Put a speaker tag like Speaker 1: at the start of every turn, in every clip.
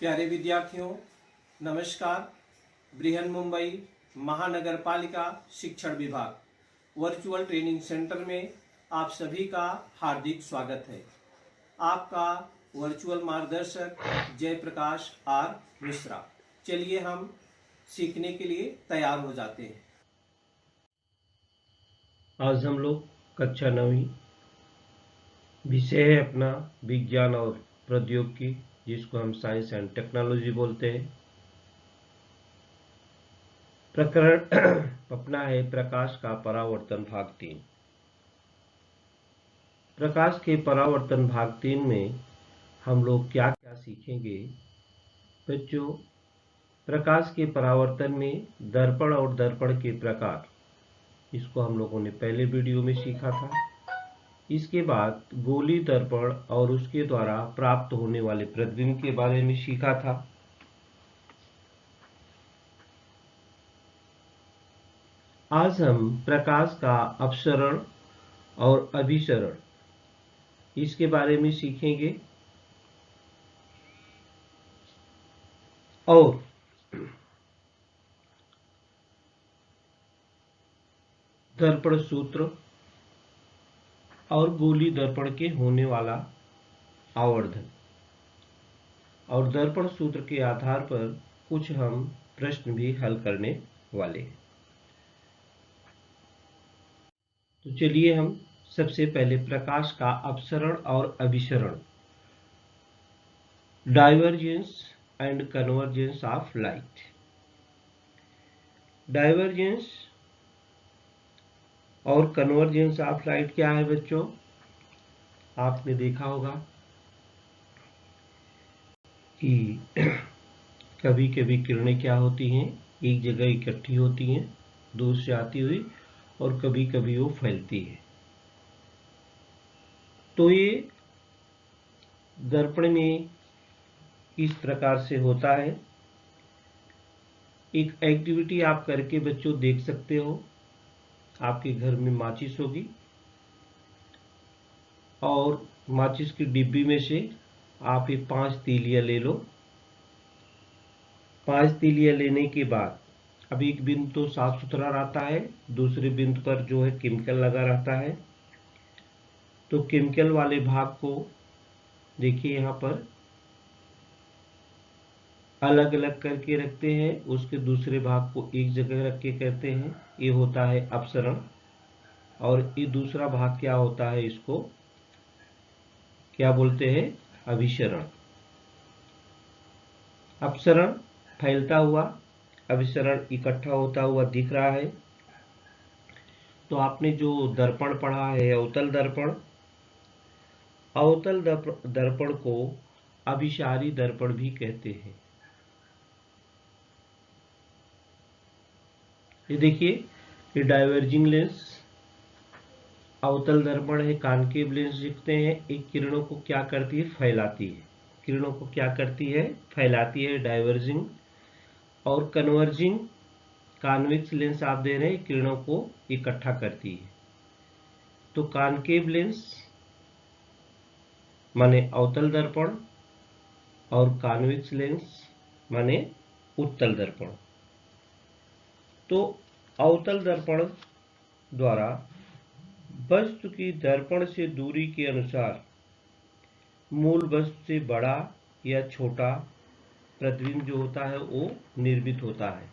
Speaker 1: प्यारे विद्यार्थियों, नमस्कार। बृहन मुंबई महानगर पालिका शिक्षण विभाग वर्चुअल ट्रेनिंग सेंटर में आप सभी का हार्दिक स्वागत है। आपका वर्चुअल मार्गदर्शक जयप्रकाश आर मिश्रा। चलिए हम सीखने के लिए तैयार हो जाते हैं।
Speaker 2: आज हम लोग कक्षा 9वीं विषय है अपना विज्ञान और प्रौद्योगिकी, जिसको हम साइंस एंड टेक्नोलॉजी बोलते हैं। प्रकरण अपना है प्रकाश का परावर्तन भाग 3। प्रकाश के परावर्तन भाग 3 में हम लोग क्या क्या सीखेंगे बच्चों। प्रकाश के परावर्तन में दर्पण और दर्पण के प्रकार, इसको हम लोगों ने पहले वीडियो में सीखा था। इसके बाद गोली दर्पण और उसके द्वारा प्राप्त होने वाले प्रतिबिंब के बारे में सीखा था। आज हम प्रकाश का अपसरण और अभिसरण, इसके बारे में सीखेंगे और दर्पण सूत्र और गोली दर्पण के होने वाला आवर्धन, और दर्पण सूत्र के आधार पर कुछ हम प्रश्न भी हल करने वाले हैं। तो चलिए हम सबसे पहले प्रकाश का अपसरण और अभिसरण, divergence and convergence of light. Divergence और कन्वर्जेंस ऑफ लाइट क्या है बच्चों? आपने देखा होगा कि कभी कभी किरणें क्या होती हैं, एक जगह इकट्ठी होती हैं दूर से आती हुई, और कभी कभी वो फैलती है। तो ये दर्पण में इस प्रकार से होता है। एक एक्टिविटी आप करके बच्चों देख सकते हो। आपके घर में माचिस होगी और माचिस की डिब्बी में से आप ये 5 तीलियां ले लो। 5 तीलियां लेने के बाद अब एक बिंदु तो साफ सुथरा रहता है, दूसरे बिंदु पर जो है केमिकल लगा रहता है। तो केमिकल वाले भाग को देखिए यहाँ पर अलग अलग करके रखते हैं, उसके दूसरे भाग को एक जगह रख के कहते हैं ये होता है अपसरण। और ये दूसरा भाग क्या होता है, इसको क्या बोलते हैं? अभिसरण। अपसरण फैलता हुआ, अभिसरण इकट्ठा होता हुआ दिख रहा है। तो आपने जो दर्पण पढ़ा है अवतल दर्पण, अवतल दर्पण को अभिसारी दर्पण भी कहते हैं। ये देखिए, ये डाइवर्जिंग लेंस अवतल दर्पण है, कॉनकेव लेंस दिखते हैं। एक किरणों को क्या करती है? फैलाती है। किरणों को क्या करती है? फैलाती है, डाइवर्जिंग। और कन्वर्जिंग कॉन्वेक्स लेंस आप दे रहे हैं, किरणों को इकट्ठा करती है। तो कॉनकेव लेंस माने अवतल दर्पण और कॉन्वेक्स लेंस माने उत्तल दर्पण। तो अवतल दर्पण द्वारा वस्तु की दर्पण से दूरी के अनुसार मूल वस्तु से बड़ा या छोटा प्रतिबिंब जो होता है वो निर्मित होता है।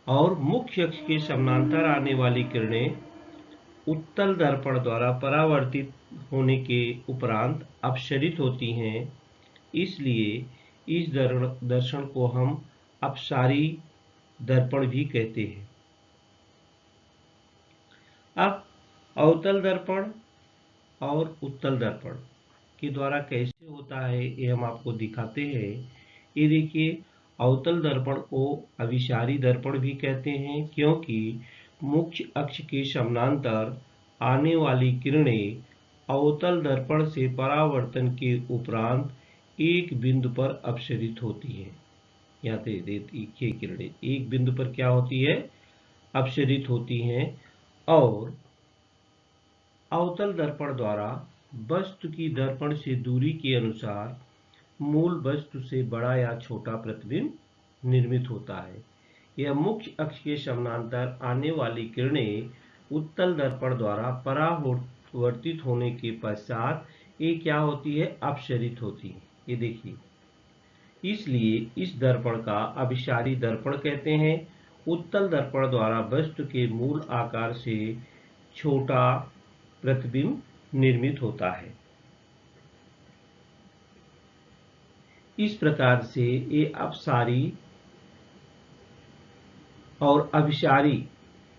Speaker 2: और मुख्य अक्ष के समानांतर आने वाली किरणें उत्तल दर्पण द्वारा परावर्तित होने के उपरांत अपसरित होती हैं। इसलिए इस दर्शन को हम अपसारी दर्पण भी कहते हैं। अब अवतल दर्पण और उत्तल दर्पण के द्वारा कैसे होता है ये हम आपको दिखाते हैं। ये देखिए, अवतल दर्पण को अभिसारी दर्पण भी कहते हैं, क्योंकि मुख्य अक्ष के समानांतर आने वाली किरणें अवतल दर्पण से परावर्तन के उपरांत एक बिंदु पर अपसरित होती हैं। यहाँ देखिए, किरणें एक बिंदु पर क्या होती है? अपसरित होती हैं। और अवतल दर्पण द्वारा वस्तु की दर्पण से दूरी के अनुसार मूल वस्तु से बड़ा या छोटा प्रतिबिंब निर्मित होता है। यह मुख्य अक्ष के समानांतर आने वाली किरणें उत्तल दर्पण द्वारा परावर्तित होने के पश्चात ये क्या होती है, अपसरित होती है। ये देखिए, इसलिए इस दर्पण का अभिसारी दर्पण कहते हैं। उत्तल दर्पण द्वारा वस्तु के मूल आकार से छोटा प्रतिबिंब निर्मित होता है। इस प्रकार से ये अपसारी और अभिसारी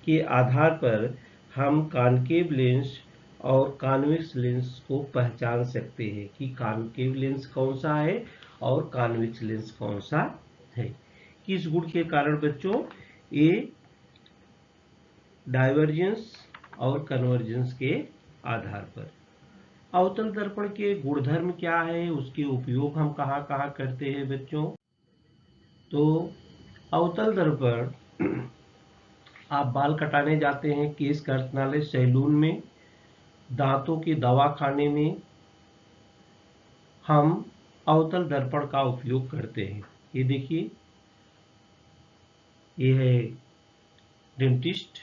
Speaker 2: के आधार पर हम कॉनकेव लेंस और कॉन्वेक्स लेंस को पहचान सकते हैं कि कॉनकेव लेंस कौन सा है और कॉन्वेक्स लेंस कौन सा है। किस गुण के कारण बच्चों, ये डाइवर्जेंस और कन्वर्जेंस के आधार पर। अवतल दर्पण के गुणधर्म क्या है, उसके उपयोग हम कहाँ कहाँ करते हैं बच्चों। तो अवतल दर्पण आप बाल कटाने जाते हैं केश कर्तनालय सैलून में, दांतों के दवाखाने में हम अवतल दर्पण का उपयोग करते हैं। ये देखिए, ये है डेंटिस्ट,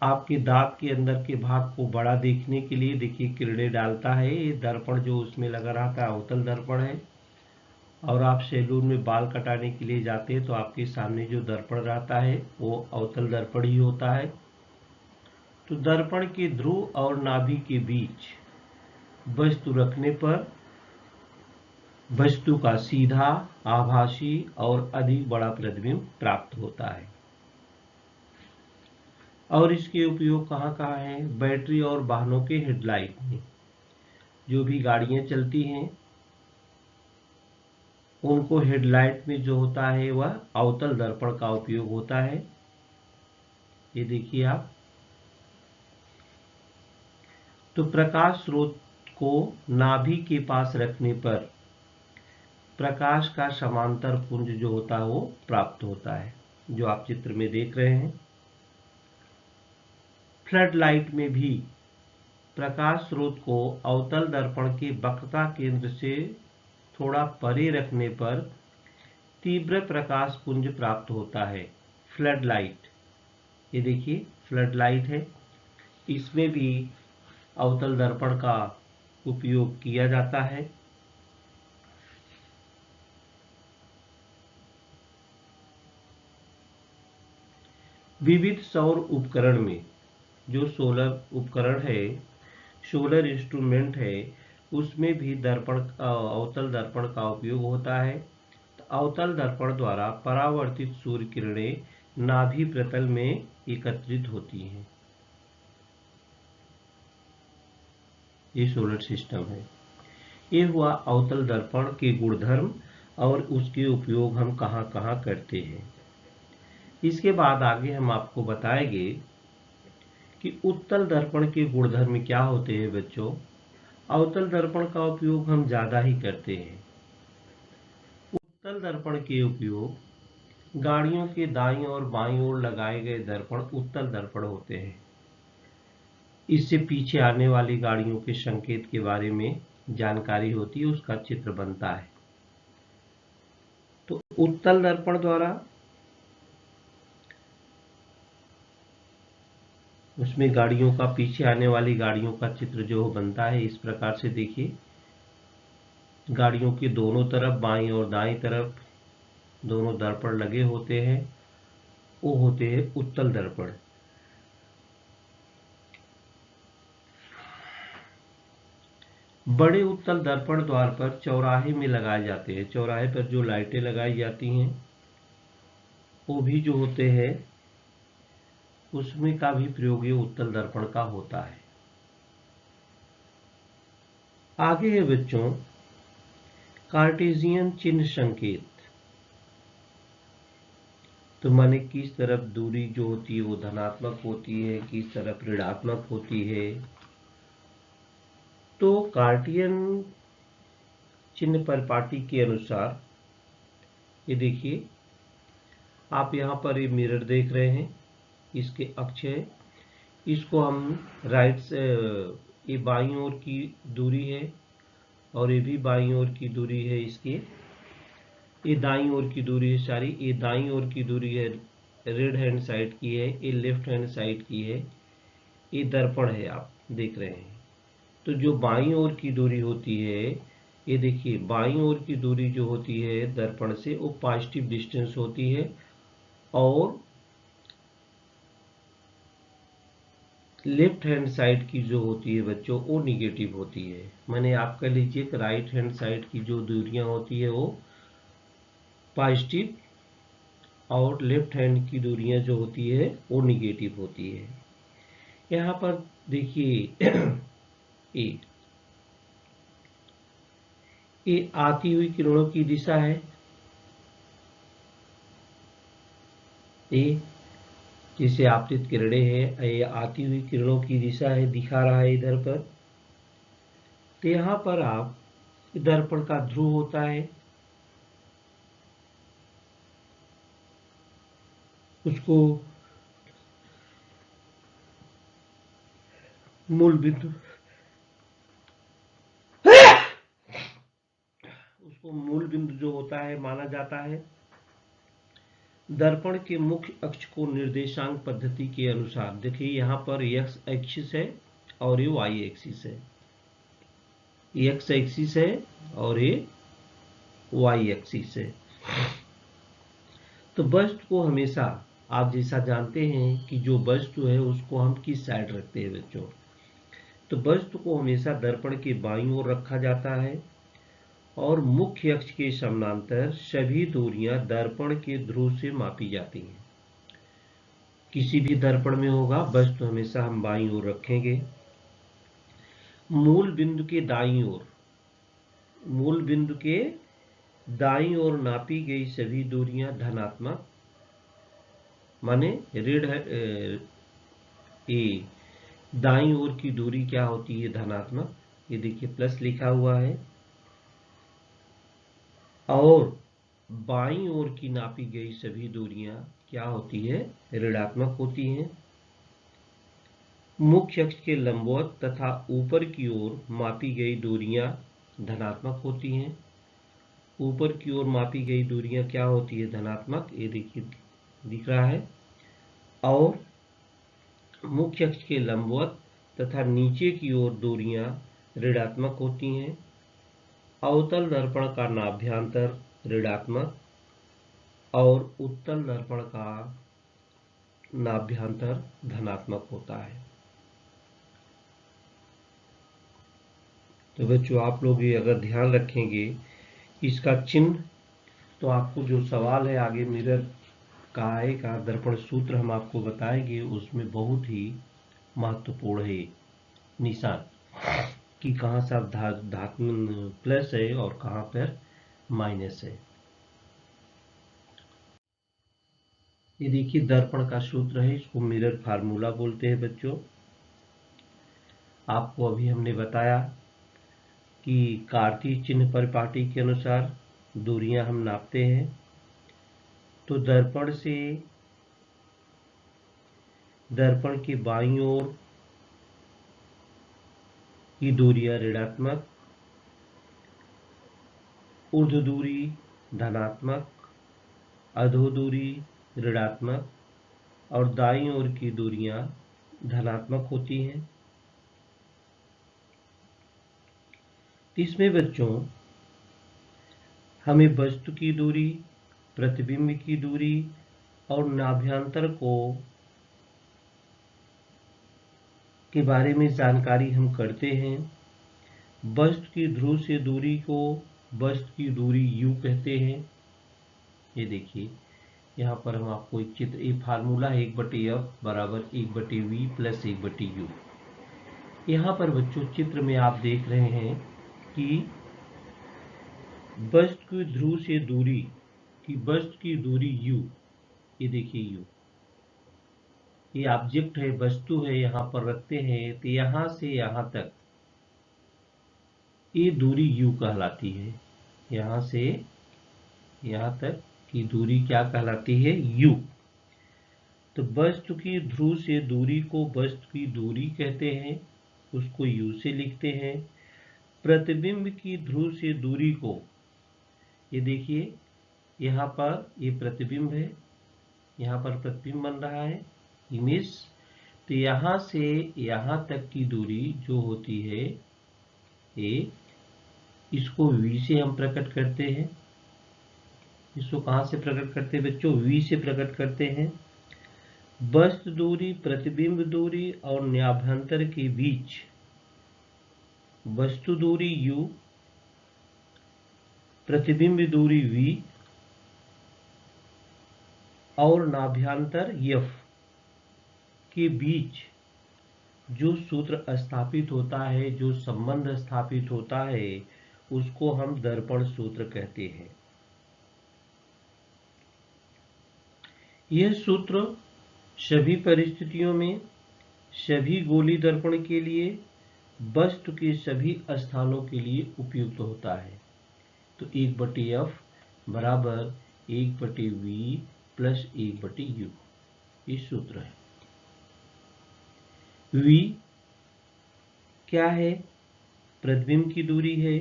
Speaker 2: आपके दांत के अंदर के भाग को बड़ा देखने के लिए देखिए किरणें डालता है। ये दर्पण जो उसमें लगा रहता है अवतल दर्पण है। और आप सैलून में बाल कटाने के लिए जाते हैं तो आपके सामने जो दर्पण रहता है वो अवतल दर्पण ही होता है। तो दर्पण के ध्रुव और नाभि के बीच वस्तु रखने पर वस्तु का सीधा, आभासी और अधिक बड़ा प्रतिबिंब प्राप्त होता है। और इसके उपयोग कहाँ कहाँ हैं, बैटरी और वाहनों के हेडलाइट में, जो भी गाड़ियां चलती हैं उनको हेडलाइट में जो होता है वह अवतल दर्पण का उपयोग होता है। ये देखिए आप, तो प्रकाश स्रोत को नाभि के पास रखने पर प्रकाश का समांतर पुंज जो होता है वो प्राप्त होता है, जो आप चित्र में देख रहे हैं। फ्लड लाइट में भी प्रकाश स्रोत को अवतल दर्पण के वक्रता केंद्र से थोड़ा परे रखने पर तीव्र प्रकाश पुंज प्राप्त होता है। फ्लड लाइट, ये देखिए फ्लड लाइट है, इसमें भी अवतल दर्पण का उपयोग किया जाता है। विविध सौर उपकरण में, जो सोलर उपकरण है, सोलर इंस्ट्रूमेंट है, उसमें भी दर्पण अवतल दर्पण का उपयोग होता है। तो अवतल दर्पण द्वारा परावर्तित सूर्य किरणें नाभि प्रतल में एकत्रित होती हैं। ये सोलर सिस्टम है। ये हुआ अवतल दर्पण के गुणधर्म और उसके उपयोग हम कहाँ कहाँ करते हैं। इसके बाद आगे हम आपको बताएंगे कि उत्तल दर्पण के गुणधर्म क्या होते हैं बच्चों। अवतल दर्पण का उपयोग हम ज़्यादा ही करते हैं। उत्तल दर्पण के उपयोग गाड़ियों के दाईं और बाईं ओर लगाए गए दर्पण उत्तल दर्पण होते हैं। इससे पीछे आने वाली गाड़ियों के संकेत के बारे में जानकारी होती है, उसका चित्र बनता है। तो उत्तल दर्पण द्वारा उसमें गाड़ियों का, पीछे आने वाली गाड़ियों का चित्र जो बनता है इस प्रकार से देखिए, गाड़ियों के दोनों तरफ बाईं और दाईं तरफ दोनों दर्पण लगे होते हैं, वो होते हैं उत्तल दर्पण। बड़े उत्तल दर्पण द्वार पर चौराहे में लगाए जाते हैं। चौराहे पर जो लाइटें लगाई जाती हैं वो भी जो होते हैं उसमें का भी प्रयोग ये उत्तल दर्पण का होता है। आगे है बच्चों कार्टेशियन चिन्ह संकेत। तो माने किस तरफ दूरी जो होती है वो धनात्मक होती है, किस तरफ ऋणात्मक होती है। तो कार्टियन चिन्ह परिपाटी के अनुसार ये देखिए, आप यहाँ पर ये मिरर देख रहे हैं, इसके अक्ष है, इसको हम राइट से, ये बाईं ओर की दूरी है और ये भी बाईं ओर की दूरी है इसकी। ये दाईं ओर की दूरी है सारी, ये दाईं ओर की दूरी है रेड हैंड साइड की है, ये लेफ्ट हैंड साइड की है। ये दर्पण है, आप देख रहे हैं। तो जो बाईं ओर की दूरी होती है, ये देखिए बाईं ओर की दूरी जो होती है दर्पण से, वो पॉजिटिव डिस्टेंस होती है, और लेफ्ट हैंड साइड की जो होती है बच्चों वो निगेटिव होती है। माने आप कह लीजिए कि राइट हैंड साइड की जो दूरियां होती है वो पॉजिटिव, और लेफ्ट हैंड की दूरियां जो होती है वो निगेटिव होती है। यहाँ पर देखिए ये ये आती हुई किरणों की दिशा है, ये जिसे आपतित किरणें हैं, ये आती हुई किरणों की दिशा है, दिखा रहा है इधर पर। तो यहाँ पर आप दर्पण का ध्रुव होता है, उसको मूल बिंदु उसको मूल बिंदु जो होता है माना जाता है। दर्पण के मुख्य अक्ष को निर्देशांक पद्धति के अनुसार देखिए, यहाँ पर एक्स एक्सिस है और ये वाई एक्सिस है, एक्स एक्सिस है और ये वाई एक्सिस है। तो वस्तु को हमेशा, आप जैसा जानते हैं कि जो वस्तु है उसको हम किस साइड रखते हैं बच्चों, तो वस्तु को हमेशा दर्पण के बाईं ओर रखा जाता है, और मुख्य अक्ष के समानांतर सभी दूरियां दर्पण के ध्रुव से मापी जाती हैं। किसी भी दर्पण में होगा वस्तु हमेशा हम बाईं ओर रखेंगे। मूल बिंदु के दाईं ओर, मूल बिंदु के दाईं ओर नापी गई सभी दूरियां धनात्मक, माने ऋण है, ये दाईं ओर की दूरी क्या होती है धनात्मक, ये देखिए प्लस लिखा हुआ है, और बाईं ओर की नापी गई सभी दूरियां क्या होती है ऋणात्मक होती हैं। मुख्य अक्ष के लंबवत तथा ऊपर की ओर मापी गई दूरियां धनात्मक होती हैं। ऊपर की ओर मापी गई दूरियां क्या होती है धनात्मक, ये देखिए दिख रहा है। और मुख्य अक्ष के लंबवत तथा नीचे की ओर दूरियां ऋणात्मक होती हैं। अवतल दर्पण का नाभ्यंतर ऋणात्मक और उत्तल दर्पण का नाभ्यंतर धनात्मक होता है। तो बच्चों आप लोग ये अगर ध्यान रखेंगे इसका चिन्ह, तो आपको जो सवाल है आगे मिरर का आएगा, दर्पण सूत्र हम आपको बताएंगे, उसमें बहुत ही महत्वपूर्ण है निशान कि कहाँ से आप धातु प्लस है और कहाँ पर माइनस है। ये देखिए दर्पण का सूत्र है, इसको मिरर फार्मूला बोलते हैं बच्चों। आपको अभी हमने बताया कि कार्तीय चिन्ह परिपाटी के अनुसार दूरियां हम नापते हैं। तो दर्पण के बाईं ओर की दूरियां ऋणात्मक, ऊर्ध्व दूरी धनात्मक, अधो दूरी ऋणात्मक, और दाईं ओर की दूरियां धनात्मक होती हैं। इसमें बच्चों हमें वस्तु की दूरी, प्रतिबिंब की दूरी और नाभ्यंतर के बारे में जानकारी हम करते हैं। वस्तु की ध्रुव से दूरी को वस्तु की दूरी u कहते हैं। ये देखिए यहाँ पर हम आपको एक चित्र, ये फार्मूला है 1/f बराबर 1/v प्लस 1/u। यहाँ पर बच्चों चित्र में आप देख रहे हैं कि वस्तु की ध्रुव से दूरी की वस्तु की दूरी u, ये देखिए u, ये ऑब्जेक्ट है, वस्तु है, यहाँ पर रखते हैं, तो यहाँ से यहाँ तक ये दूरी u कहलाती है। यहाँ से यहाँ तक की दूरी क्या कहलाती है u। तो वस्तु की ध्रुव से दूरी को वस्तु की दूरी कहते हैं, उसको u से लिखते हैं। प्रतिबिंब की ध्रुव से दूरी को, ये देखिए यहाँ पर ये प्रतिबिंब है, यहाँ पर प्रतिबिंब बन रहा है इमेज, तो यहाँ से यहाँ तक की दूरी जो होती है ये, इसको v से हम प्रकट करते हैं। इसको कहाँ से प्रकट करते हैं बच्चों? v से प्रकट करते हैं। वस्तु दूरी प्रतिबिंब दूरी और न्याभांतर के बीच वस्तु दूरी u, प्रतिबिंब दूरी v और नाभ्यांतर f के बीच जो सूत्र स्थापित होता है, जो संबंध स्थापित होता है, उसको हम दर्पण सूत्र कहते हैं। यह सूत्र सभी परिस्थितियों में सभी गोली दर्पण के लिए वस्तु के सभी स्थानों के लिए उपयुक्त होता है। तो 1/f बराबर 1/v प्लस 1/u, ये सूत्र है। v क्या है? प्रतिबिंब की दूरी है।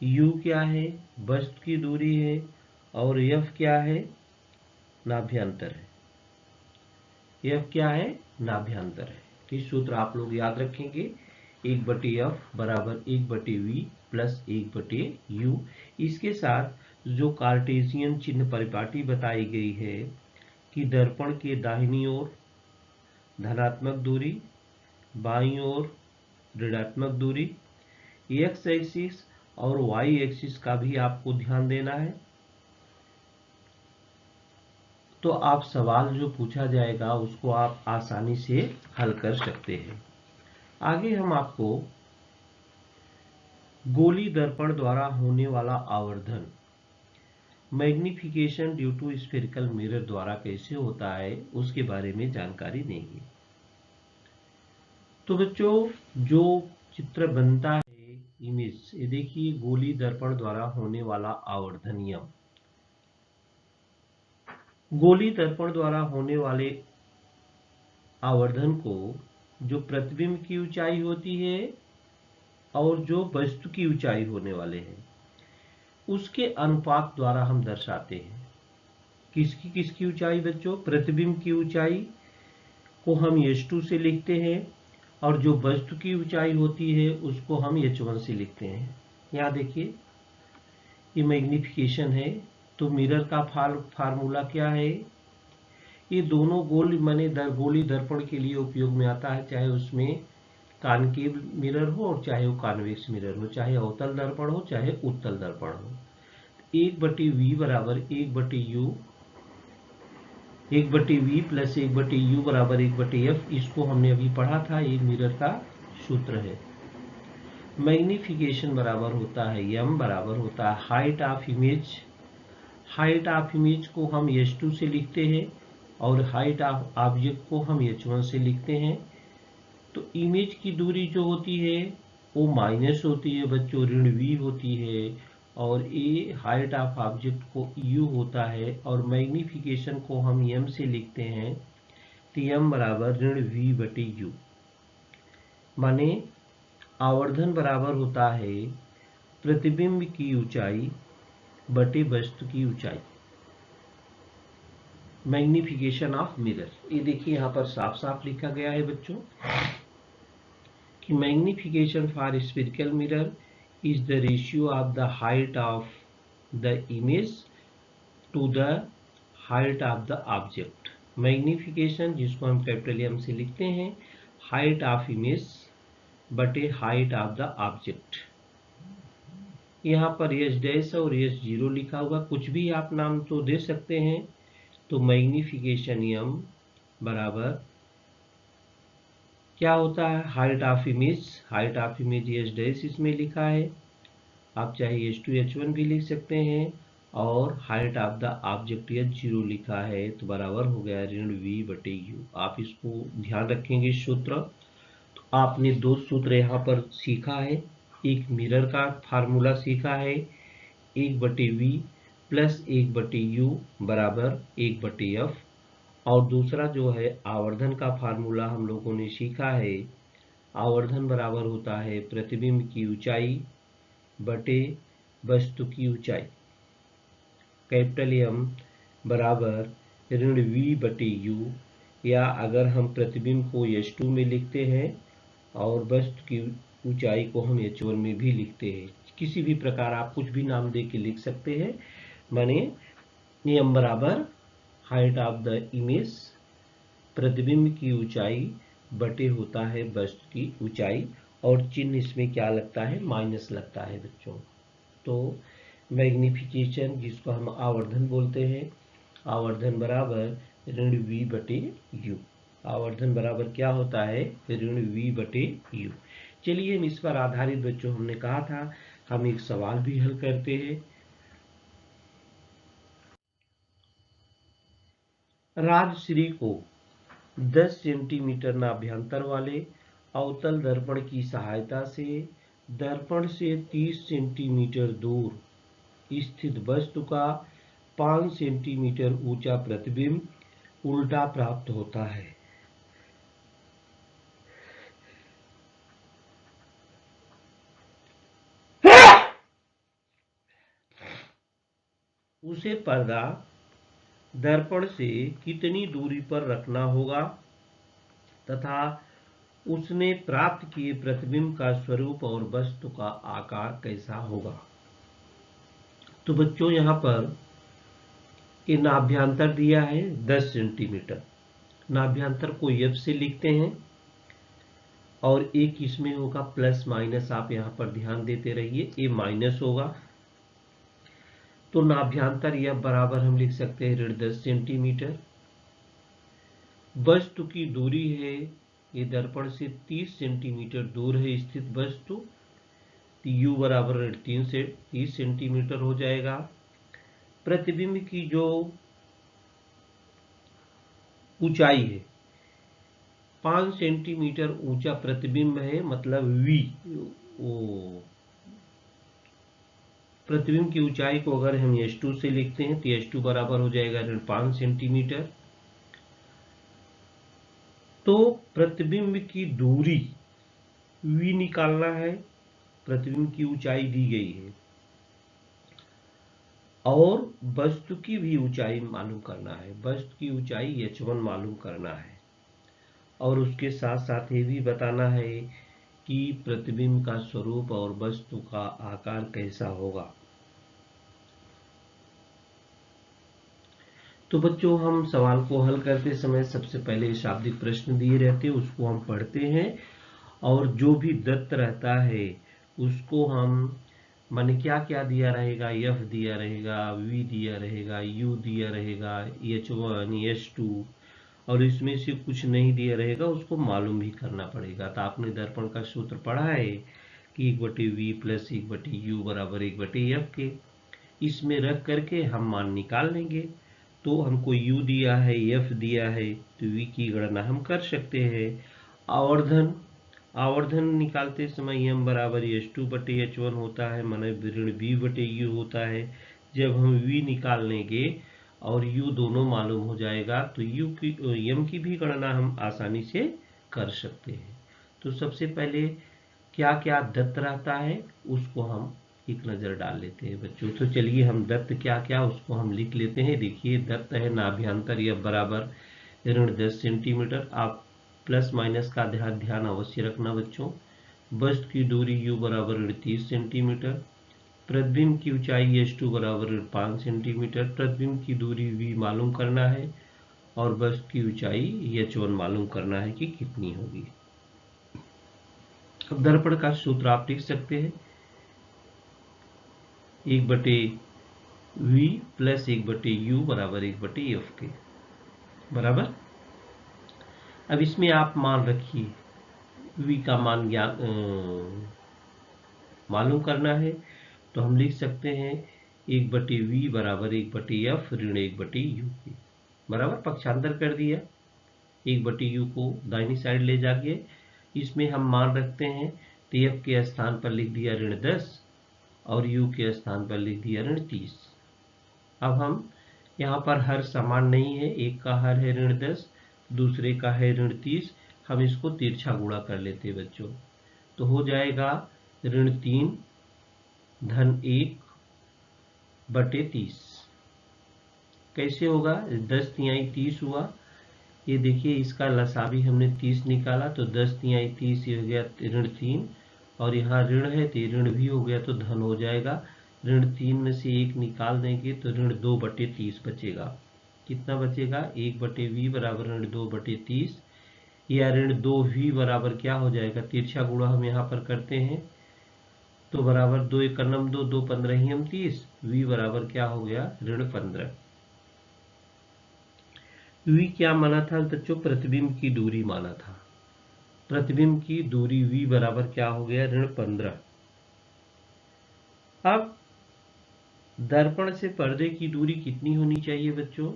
Speaker 2: u क्या है? वस्तु की दूरी है। और f क्या है? नाभ्यांतर है। f क्या है? नाभ्यांतर है। तो इस सूत्र आप लोग याद रखेंगे, 1/f बराबर 1/v प्लस 1/u। इसके साथ जो कार्टेशियन चिन्ह परिपाटी बताई गई है कि दर्पण के दाहिनी ओर धनात्मक दूरी, बाईं ओर ऋणात्मक दूरी, x एक्सिस और y एक्सिस का भी आपको ध्यान देना है। तो आप सवाल जो पूछा जाएगा उसको आप आसानी से हल कर सकते हैं। आगे हम आपको गोली दर्पण द्वारा होने वाला आवर्धन, magnification due to spherical mirror द्वारा कैसे होता है उसके बारे में जानकारी देंगे। तो बच्चों, जो चित्र बनता है इमेज, ये देखिए गोली दर्पण द्वारा होने वाला आवर्धन नियम। गोली दर्पण द्वारा होने वाले आवर्धन को जो प्रतिबिंब की ऊंचाई होती है और जो वस्तु की ऊंचाई होने वाले हैं उसके अनुपात द्वारा हम दर्शाते हैं। किसकी ऊंचाई बच्चों? प्रतिबिंब की ऊंचाई को हम h2 से लिखते हैं और जो वस्तु की ऊंचाई होती है उसको हम h1 से लिखते हैं। यहाँ देखिए ये मैग्निफिकेशन है, तो मिरर का फार्मूला क्या है? ये दोनों गोली दर्पण के लिए उपयोग में आता है, चाहे उसमें कॉनकेव मिरर हो और चाहे वो कॉन्वेक्स मिरर हो, चाहे अवतल दर्पण हो चाहे उत्तल दर्पण हो। 1/v बराबर 1/u, 1/v प्लस 1/u बराबर 1/f, इसको हमने अभी पढ़ा था, ये मिरर का सूत्र है। मैग्निफिकेशन बराबर होता है m बराबर होता है height of image. Height of image को हम h2 से लिखते हैं और हाइट ऑफ ऑब्जेक्ट को हम h1 से लिखते हैं। तो इमेज की दूरी जो होती है वो माइनस होती है बच्चों, ऋण v होती है, और ये हाइट ऑफ ऑब्जेक्ट को u होता है और मैग्निफिकेशन को हम m से लिखते हैं। तो m बराबर ऋण v/u, माने आवर्धन बराबर होता है प्रतिबिंब की ऊंचाई बटे वस्तु की ऊंचाई, मैग्निफिकेशन ऑफ मिरर। ये देखिए यहाँ पर साफ साफ लिखा गया है बच्चों कि magnification for spherical mirror is the ratio of the height of the image to the height of the object। Magnification जिसको हम कैपिटल M से लिखते हैं, हाइट ऑफ इमेज बटे हाइट ऑफ द ऑब्जेक्ट। यहाँ पर S' और S0 लिखा होगा, कुछ भी आप नाम तो दे सकते हैं। तो मैग्निफिकेशन M बराबर क्या होता है? Height of image, height of image S' इसमें लिखा है, आप चाहे S2 H1 भी लिख सकते हैं, और height of the object H0 लिखा है, तो बराबर हो गया ऋण v/u। आप इसको ध्यान रखेंगे सूत्र। तो आपने दो सूत्र यहाँ पर सीखा है, एक मिरर का फार्मूला सीखा है 1/v प्लस 1/u बराबर 1/f, और दूसरा जो है आवर्धन का फार्मूला हम लोगों ने सीखा है, आवर्धन बराबर होता है प्रतिबिंब की ऊंचाई बटे वस्तु की ऊंचाई। कैपिटल एम बराबर ऋण वी बटे यू, या अगर हम प्रतिबिंब को H2 में लिखते हैं और वस्तु की ऊंचाई को हम H1 में भी लिखते हैं। किसी भी प्रकार आप कुछ भी नाम दे के लिख सकते हैं। माने एम बराबर हाइट ऑफ द इमेज, प्रतिबिंब की ऊंचाई बटे होता है वस्तु की ऊंचाई, और चिन्ह इसमें क्या लगता है, माइनस लगता है बच्चों। तो मैग्निफिकेशन जिसको हम आवर्धन बोलते हैं, आवर्धन बराबर ऋण v बटे u। आवर्धन बराबर क्या होता है, ऋण v बटे u। चलिए हम इस पर आधारित बच्चों, हमने कहा था हम एक सवाल भी हल करते हैं। राजश्री को 10 सेंटीमीटर नाभ्यंतर वाले अवतल दर्पण की सहायता से दर्पण से 30 सेंटीमीटर दूर स्थित वस्तु का 5 सेंटीमीटर ऊंचा प्रतिबिंब उल्टा प्राप्त होता है। उसे पर्दा दर्पण से कितनी दूरी पर रखना होगा तथा उसने प्राप्त किए प्रतिबिंब का स्वरूप और वस्तु का आकार कैसा होगा। तो बच्चों यहाँ पर ये नाभ्यंतर दिया है 10 सेंटीमीटर। नाभ्यंतर को F से लिखते हैं और एक इसमें होगा प्लस माइनस, आप यहाँ पर ध्यान देते रहिए, ये माइनस होगा। तो नाभ्यंतर F बराबर हम लिख सकते हैं ऋण 10 सेंटीमीटर। वस्तु की दूरी है, ये दर्पण से 30 सेंटीमीटर दूर है स्थित वस्तु, तो U बराबर ऋण 30 सेंटीमीटर हो जाएगा। प्रतिबिंब की जो ऊंचाई है, 5 सेंटीमीटर ऊंचा प्रतिबिंब है, मतलब V, प्रतिबिंब की ऊंचाई को अगर हम H2 से लिखते हैं तो H2 बराबर हो जाएगा ऋण 5 सेंटीमीटर। तो प्रतिबिंब की दूरी V निकालना है, प्रतिबिंब की ऊंचाई दी गई है, और वस्तु की भी ऊंचाई मालूम करना है, वस्तु की ऊंचाई H1 मालूम करना है, और उसके साथ साथ ये भी बताना है कि प्रतिबिंब का स्वरूप और वस्तु का आकार कैसा होगा। तो बच्चों हम सवाल को हल करते समय सबसे पहले शाब्दिक प्रश्न दिए रहते हैं, उसको हम पढ़ते हैं, और जो भी दत्त रहता है उसको हम, माने क्या क्या दिया रहेगा, F दिया रहेगा, V दिया रहेगा, U दिया रहेगा, H1 H2, और इसमें से कुछ नहीं दिया रहेगा उसको मालूम भी करना पड़ेगा। तो आपने दर्पण का सूत्र पढ़ा है कि 1/V प्लस 1/U बराबर 1/F के, इसमें रख करके हम मान निकाल लेंगे। तो हमको U दिया है, F दिया है, तो V की गणना हम कर सकते हैं। आवर्धन निकालते समय M बराबर H2/H1 होता है, माने ऋण V/U होता है। जब हम V निकाल लेंगे और U दोनों मालूम हो जाएगा तो M की भी गणना हम आसानी से कर सकते हैं। तो सबसे पहले क्या क्या दत्त रहता है उसको हम एक नज़र डाल लेते हैं बच्चों। तो चलिए हम दत्त क्या क्या उसको हम लिख लेते हैं। देखिए दत्त है नाभ्यंतर F बराबर ऋण 10 सेंटीमीटर। आप प्लस माइनस का ध्यान अवश्य रखना बच्चों। वस्तु की दूरी U बराबर ऋण 30 सेंटीमीटर। प्रतिबिंब की ऊंचाई H2 बराबर ऋण 5 सेंटीमीटर। प्रतिबिंब की दूरी V मालूम करना है और वस्तु की ऊंचाई H1 मालूम करना है कि कितनी होगी। अब दर्पण का सूत्र आप लिख सकते हैं 1/V प्लस 1/U बराबर 1/F के बराबर। अब इसमें आप मान रखिए, V का मान मालूम करना है, तो हम लिख सकते हैं 1/V बराबर 1/F ऋण 1/U के बराबर। पक्षांतर कर दिया, 1/U को दाहिनी साइड ले जाके इसमें हम मान रखते हैं, तो F के स्थान पर लिख दिया ऋण 10 और U के स्थान पर लिख दिया ऋण 30। अब हम यहाँ पर हर समान नहीं है, एक का हर है ऋण 10, दूसरे का है ऋण 30, हम इसको तिरछा गुणा कर लेते हैं बच्चों। तो हो जाएगा ऋण 3 धन 1/30। कैसे होगा? 10 तिहाई 30 हुआ। ये देखिए इसका लसा भी हमने 30 निकाला, तो 10 तिहाई 30 ये हो गया ऋण 3, और यहाँ ऋण है तो ऋण भी हो गया तो धन हो जाएगा। ऋण 3 में से 1 निकाल देंगे तो ऋण 2/30 बचेगा। कितना बचेगा? 1/v बराबर ऋण 2/30, या ऋण 2v बराबर क्या हो जाएगा? तिरछा गुणा हम यहाँ पर करते हैं तो बराबर 2 1 9 2 2 15 30, v बराबर क्या हो गया? ऋण 15। v क्या माना था बच्चों? प्रतिबिंब की दूरी माना था। प्रतिबिंब की दूरी v बराबर क्या हो गया? ऋण 15। अब दर्पण से पर्दे की दूरी कितनी होनी चाहिए बच्चों?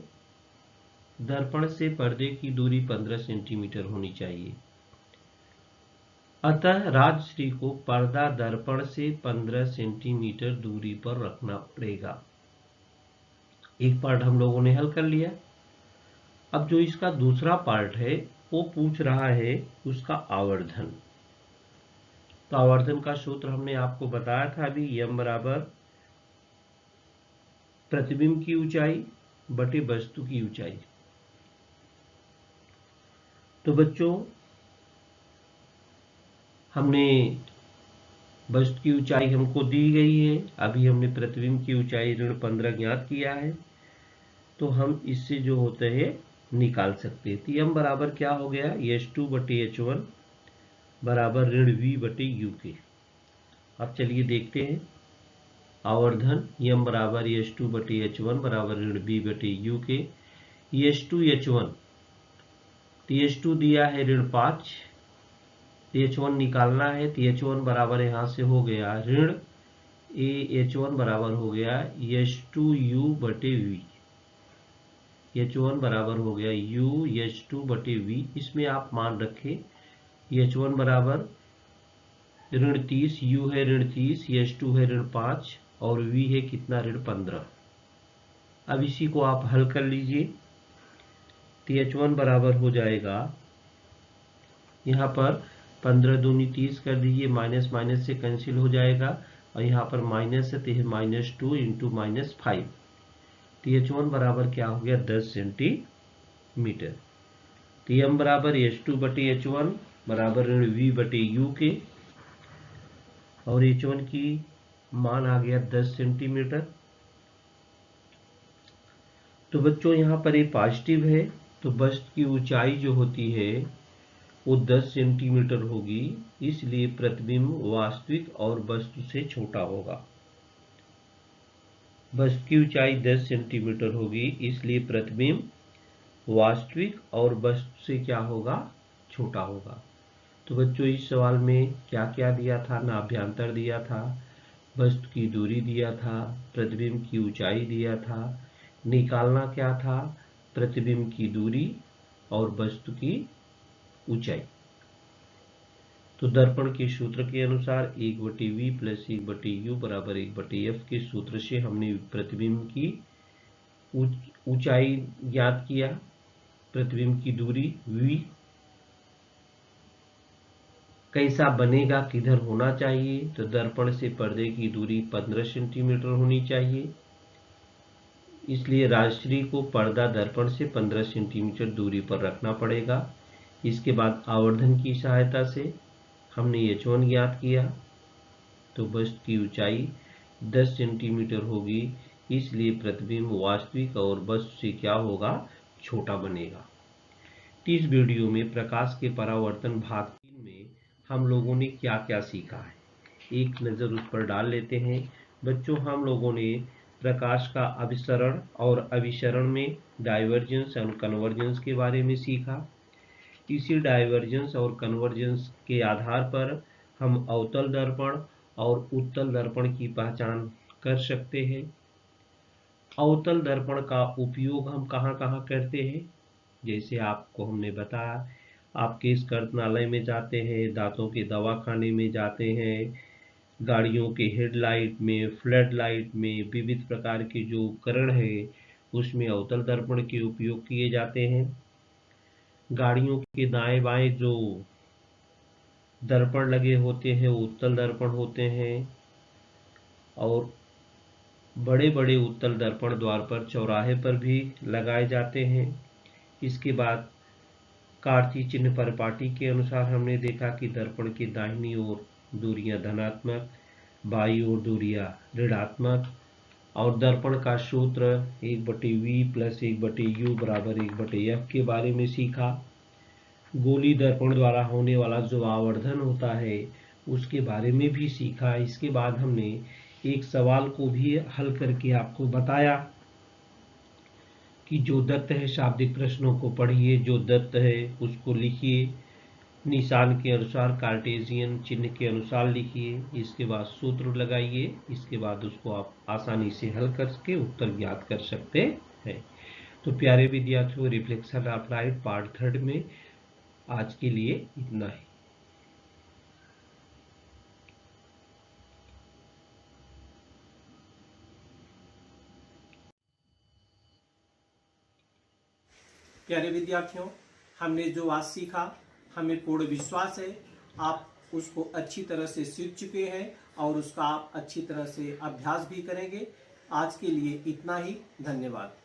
Speaker 2: दर्पण से पर्दे की दूरी 15 सेंटीमीटर होनी चाहिए। अतः राजश्री को पर्दा दर्पण से 15 सेंटीमीटर दूरी पर रखना पड़ेगा। एक पार्ट हम लोगों ने हल कर लिया। अब जो इसका दूसरा पार्ट है वो पूछ रहा है उसका आवर्धन। तो आवर्धन का सूत्र हमने आपको बताया था अभी, m बराबर प्रतिबिंब की ऊंचाई बटे वस्तु की ऊंचाई। तो बच्चों हमने वस्तु की ऊंचाई हमको दी गई है, अभी हमने प्रतिबिंब की ऊंचाई ऋण 15 ज्ञात किया है, तो हम इससे जो होते हैं निकाल सकते हैं। तो m बराबर क्या हो गया? h2/h1 बराबर ऋण v/u के। अब चलिए देखते हैं आवर्धन। m बराबर h2/h1 बराबर ऋण v/u के। h2 तो h2 दिया है ऋण 5, h1 निकालना है तो h1 बराबर यहाँ से हो गया ऋण h1 बराबर हो गया h2u/v। h1 बराबर हो गया u h2/v। इसमें आप मान रखें h1 बराबर ऋण 30, u है ऋण 30, h2 है ऋण 5 और v है कितना? ऋण 15। अब इसी को आप हल कर लीजिए तो h1 बराबर हो जाएगा, यहाँ पर 15 दूनी 30 कर दीजिए, माइनस माइनस से कैंसिल हो जाएगा, और यहाँ पर माइनस है तो यह -2 इंटू -5। तो h1 बराबर क्या हो गया? 10 सेंटीमीटर। तो m बराबर h2/h1 बराबर ऋण v/u के, और h1 की मान आ गया 10 सेंटीमीटर। तो बच्चों यहाँ पर ये पॉजिटिव है, तो वस्तु की ऊंचाई जो होती है वो 10 सेंटीमीटर होगी, इसलिए प्रतिबिंब वास्तविक और वस्तु से छोटा होगा। वस्तु की ऊंचाई 10 सेंटीमीटर होगी, इसलिए प्रतिबिंब वास्तविक और वस्तु से क्या होगा? छोटा होगा। तो बच्चों इस सवाल में क्या क्या दिया था? नाभ्यंतर दिया था, वस्तु की दूरी दिया था, प्रतिबिंब की ऊंचाई दिया था। निकालना क्या था? प्रतिबिंब की दूरी और वस्तु की ऊंचाई। तो दर्पण के सूत्र के अनुसार 1/v प्लस 1/u बराबर 1/f के सूत्र से हमने प्रतिबिंब की ऊंचाई ज्ञात किया, प्रतिबिंब की दूरी v कैसा बनेगा, किधर होना चाहिए? तो दर्पण से पर्दे की दूरी 15 सेंटीमीटर होनी चाहिए, इसलिए राजश्री को पर्दा दर्पण से 15 सेंटीमीटर दूरी पर रखना पड़ेगा। इसके बाद आवर्धन की सहायता से हमने h1 ज्ञात किया, तो वस्तु की ऊंचाई 10 सेंटीमीटर होगी, इसलिए प्रतिबिंब वास्तविक और वस्तु से क्या होगा? छोटा बनेगा। इस वीडियो में प्रकाश के परावर्तन भाग 3 में हम लोगों ने क्या क्या सीखा है, एक नज़र उस पर डाल लेते हैं। बच्चों हम लोगों ने प्रकाश का अभिसरण और अभिसरण में डाइवर्जेंस और कन्वर्जेंस के बारे में सीखा। इसी डाइवर्जेंस और कन्वर्जेंस के आधार पर हम अवतल दर्पण और उत्तल दर्पण की पहचान कर सकते हैं। अवतल दर्पण का उपयोग हम कहाँ कहाँ करते हैं? जैसे आपको हमने बताया, आप केश कर्तनालय में जाते हैं, दांतों के दवाखाने में जाते हैं, गाड़ियों के हेडलाइट में, फ्लड लाइट में, विविध प्रकार के जो उपकरण है उसमें अवतल दर्पण के उपयोग किए जाते हैं। गाड़ियों के दाएं बाएं जो दर्पण लगे होते हैं वो उत्तल दर्पण होते हैं, और बड़े बड़े उत्तल दर्पण द्वार पर चौराहे पर भी लगाए जाते हैं। इसके बाद कारची चिन्ह परिपाटी के अनुसार हमने देखा कि दर्पण की दाहिनी ओर दूरियां धनात्मक, बाईं ओर दूरियां ऋणात्मक, और दर्पण का सूत्र 1/v + 1/u = 1/f के बारे में सीखा। गोली दर्पण द्वारा होने वाला जो आवर्धन होता है उसके बारे में भी सीखा। इसके बाद हमने एक सवाल को भी हल करके आपको बताया कि जो दत्त है शाब्दिक प्रश्नों को पढ़िए, जो दत्त है उसको लिखिए, निशान के अनुसार कार्टेशियन चिन्ह के अनुसार लिखिए, इसके बाद सूत्र लगाइए, इसके बाद उसको आप आसानी से हल करके उत्तर ज्ञात कर सकते हैं। तो प्यारे विद्यार्थियों, रिफ्लेक्शन ऑफ लाइट पार्ट 3 में आज के लिए इतना ही।
Speaker 1: प्यारे विद्यार्थियों, हमने जो आज सीखा, हमें पूर्ण विश्वास है आप उसको अच्छी तरह से सीख चुके हैं और उसका आप अच्छी तरह से अभ्यास भी करेंगे। आज के लिए इतना ही। धन्यवाद।